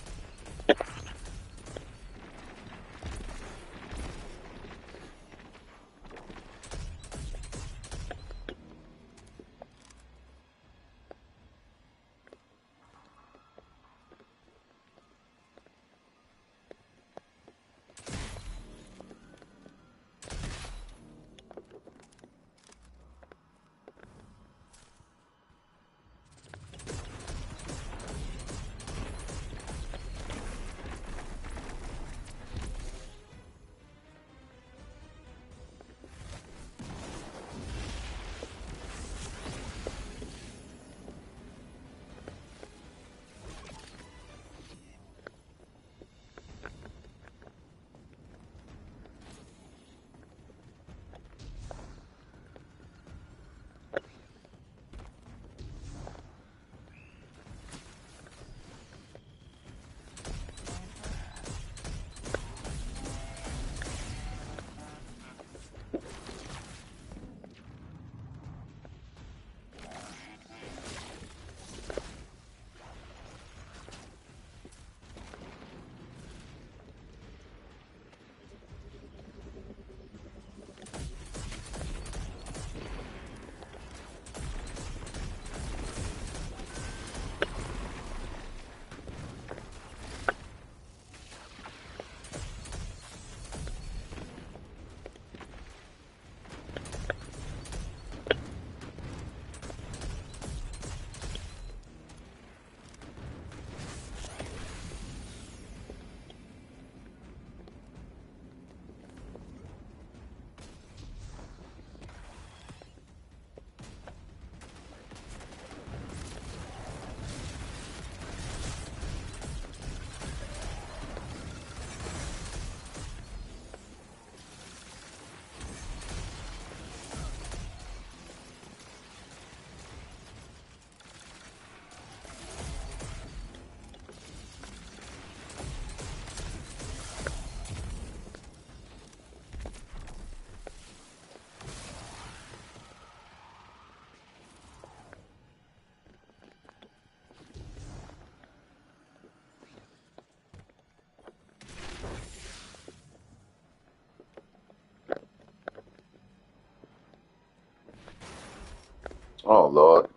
Oh, Lord.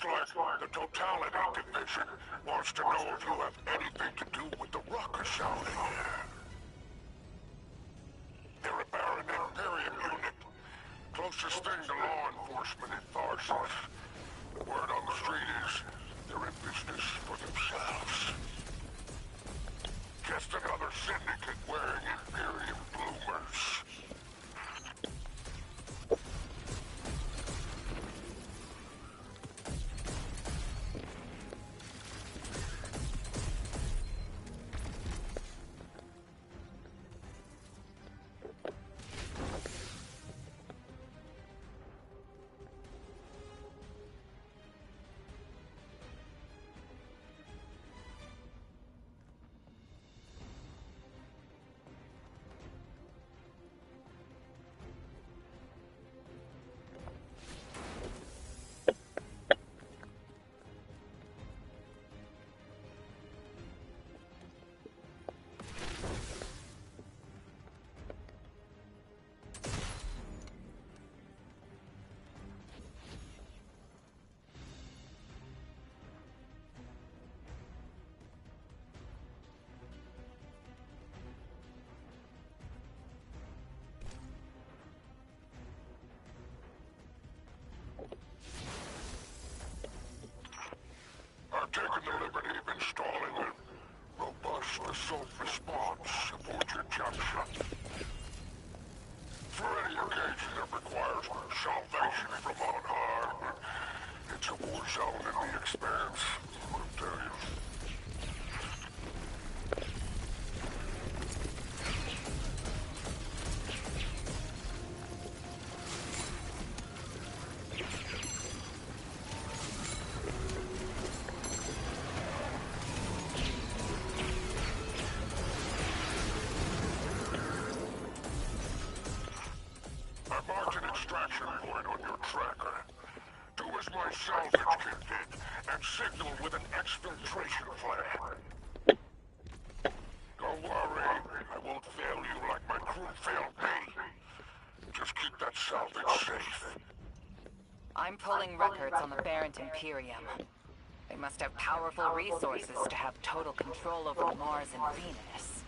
Looks like the Totality Division wants to know if you have anything to do with the ruckus out here. They're a Baron Imperium unit. Closest thing to law enforcement in Tharsis. The word on the street is they're in business for themselves. Just another syndicate wearing Imperium bloomers. I've taken the liberty of installing a robust assault response aboard your jump. For any occasion that requires salvation from on high, it's a war zone in the expanse, I'll tell you. I marked an extraction point on your tracker. Do as my salvage kit did, and signal with an exfiltration flare. Don't worry, I won't fail you like my crew failed me. Just keep that salvage safe. I'm pulling records on the Baron Imperium. They must have powerful resources to have total control over Mars and Venus.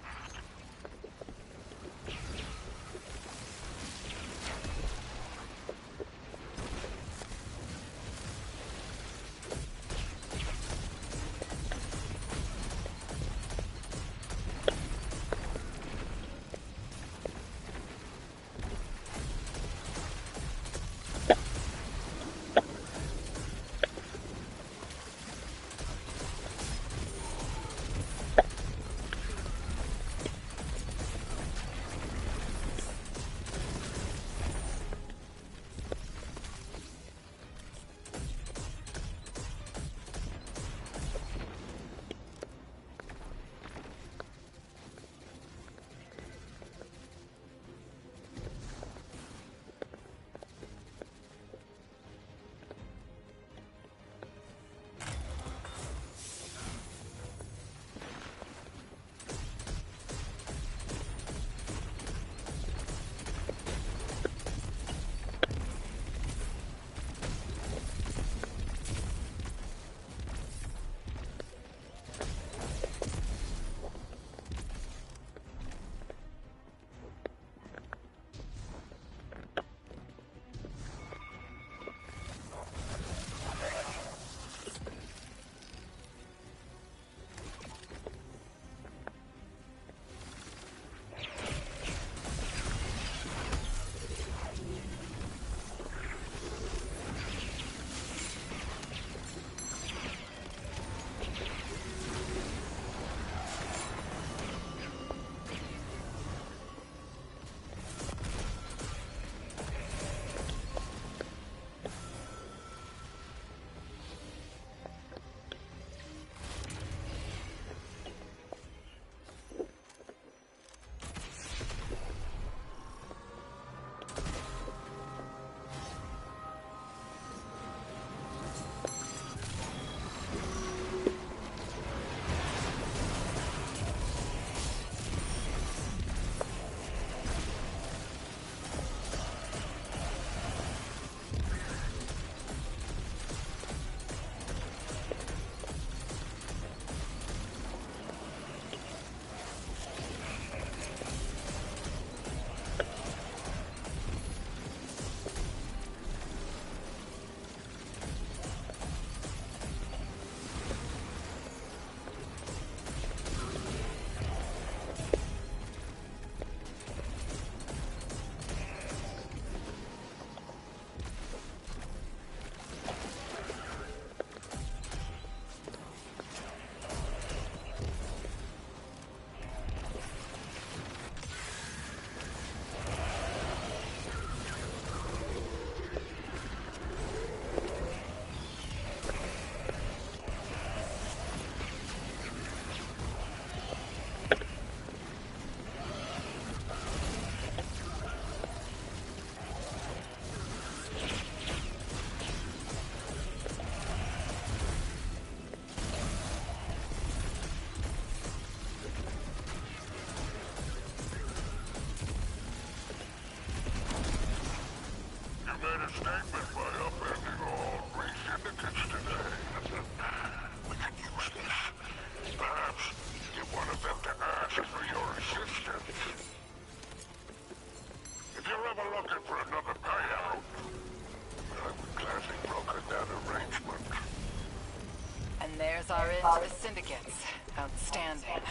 there's our end to the syndicates. Outstanding.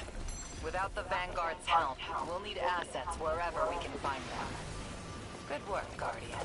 Without the Vanguard's help, we'll need assets wherever we can find them. Good work, Guardian.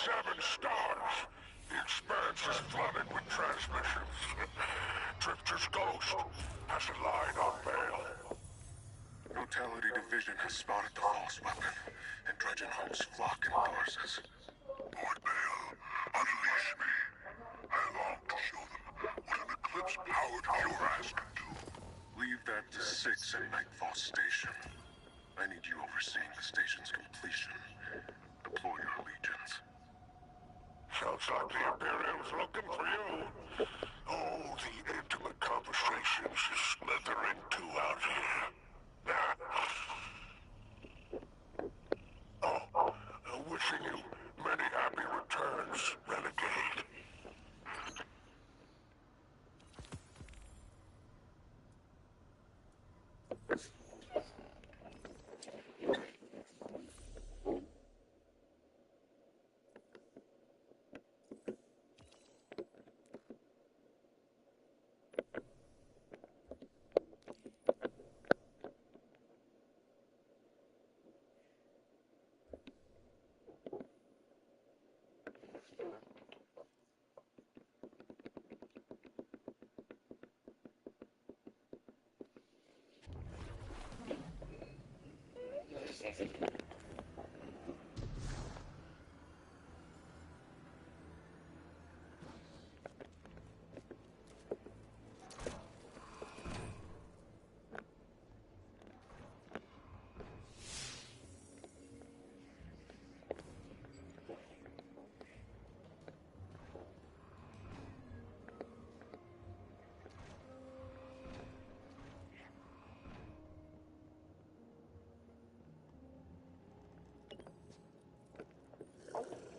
Seven stars. The expanse is flooded with transmissions. Drifter's ghost has a line on bail. Totality Division has spotted the false weapon, and Dredgen Hull's flock endorses. Lord Bale, unleash me. I long to show them what an Eclipse-powered Cuirass can do. Leave that to 6 at Nightfall Station. I need you overseeing the station's completion. Deploy your legions. Sounds like the Imperium's looking for you. Oh, the intimate conversations you slither into out here. Wishing you many happy returns, Renegade.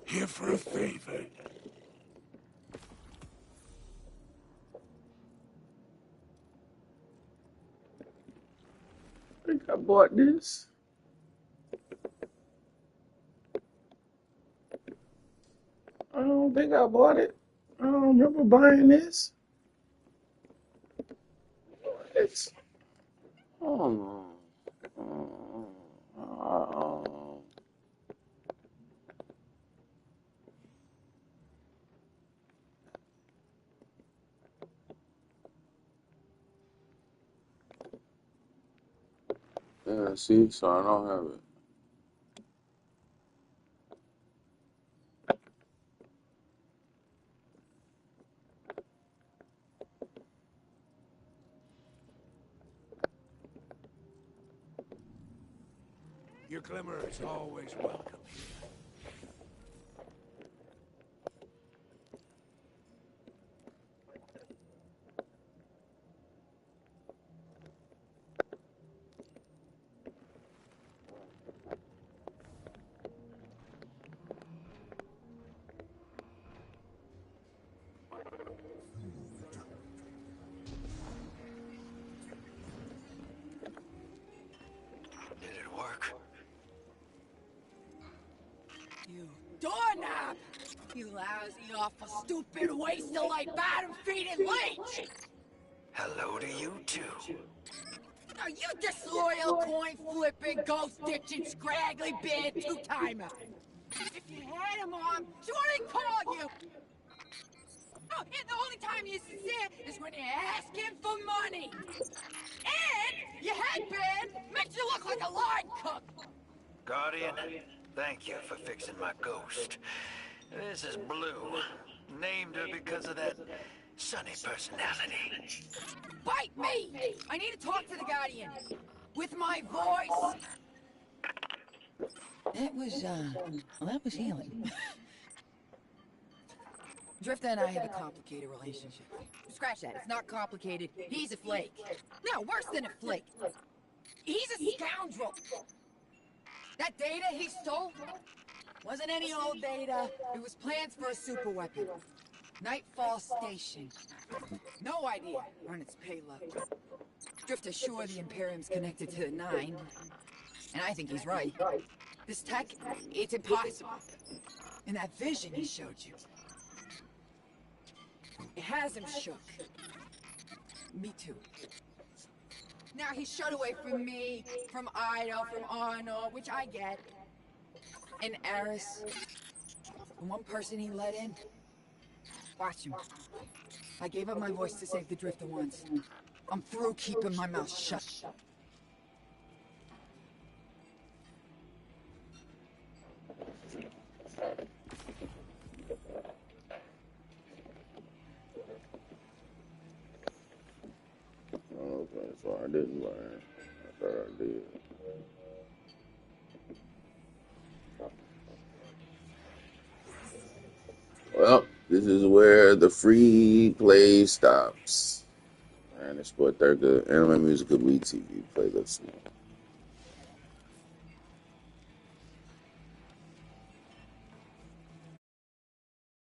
Here for a favor. I think I bought this. I don't think I bought it. I don't remember buying this. It's oh, yeah, see, so I don't have it. Your glimmer is always welcome here. doorknob! You lousy, awful, stupid, waster like bottom-feeding leech! Hello to you, too. Are you disloyal, coin-flipping, ghost-ditching, scraggly-beard two-timer? If you had him on, she wouldn't call you! Oh, and the only time you're sincere is when you're asking for money! And your headband makes you look like a line cook! Guardian, thank you for fixing my ghost. This is Blue. Named her because of that sunny personality. Bite me! I need to talk to the Guardian. With my voice. That was healing. Drifter and I have a complicated relationship. Scratch that, it's not complicated. He's a flake. No, worse than a flake. He's a scoundrel. That data he stole wasn't any old data. It was plans for a super weapon. Nightfall Station. No idea on its payload. Drifter's sure the Imperium's connected to the Nine. And I think he's right. This tech, it's impossible. And that vision he showed you, it has him shook. Me too. Now he's shut away from me, from Ido, from Arno, which I get. And Eris, the one person he let in. Watch him. I gave up my voice to save the Drifter once. I'm through keeping my mouth shut. Okay, so I didn't learn. I thought I did. Well, this is where the free play stops. And it's what they're good. Anime Music of WeTV playlist.